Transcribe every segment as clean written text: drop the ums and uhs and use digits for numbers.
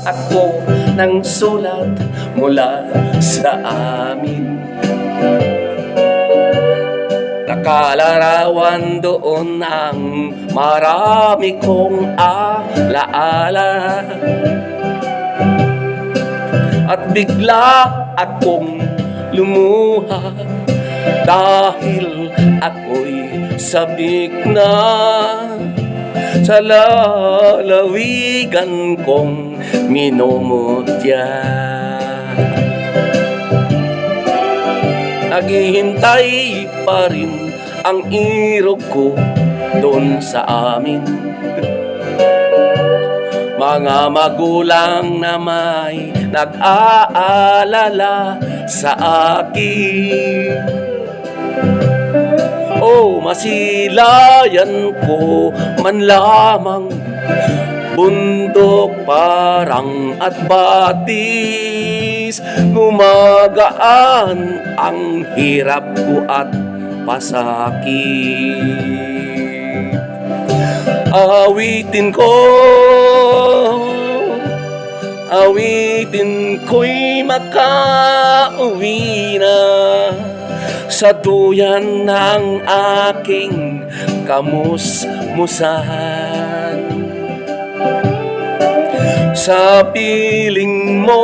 ako ng sulat mula sa amin. Nakalarawan doon ang marami kong alaala, at bigla akong lumuha dahil ako'y sabik na sa lalawigan kong minumutya. Naghihintay pa rin ang irog ko doon sa amin. Mga magulang na may nag-aalala sa akin. Oh, masilayan ko man lamang bundok parang at batis. Gumagaan ang hirap ko at pasakit. Awitin ko'y makauwi na sa duyan ng aking kamusmusan. Sa piling mo,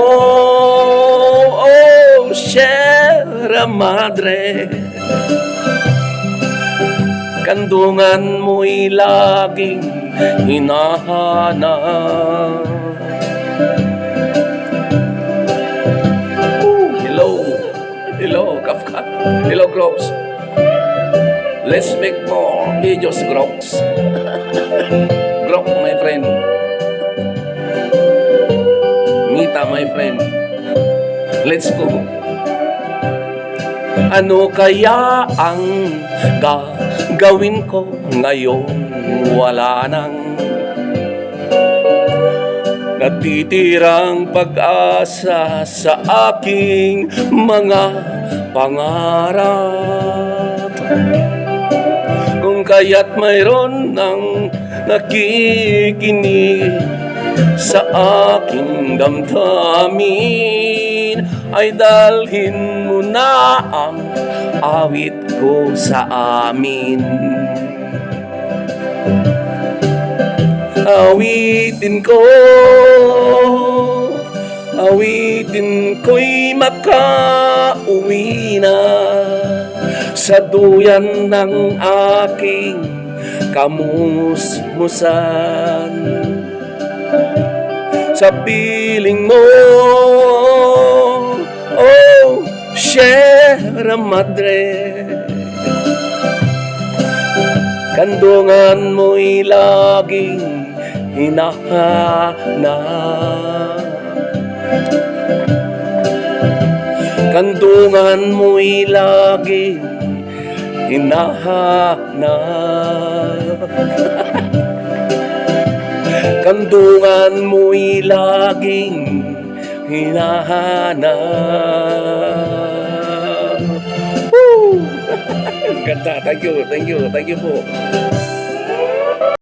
oh Sierra Madre, kandungan mo'y laging hinahanap. Hello, Kafka. Hello, Groks. Let's make more videos, Groks. Grok, my friend. Mita, my friend. Let's go. Ano kaya ang gagawin ko ngayon? Wala nang natitirang pag-asa sa aking mga pangarap. Kung kaya't mayroon ng nakikinig sa aking damdamin, ay dalhin mo na ang awit ko sa amin. Awitin ko'y makauwi na sa duyan ng aking kamusmusan. Sa piling mo, oh Sierra Madre, kandungan mo'y laging hinahanap. Kandungan mo'y laging hinahanap. Kandungan mo'y laging hinahanap. Woo! Ganda, thank you po.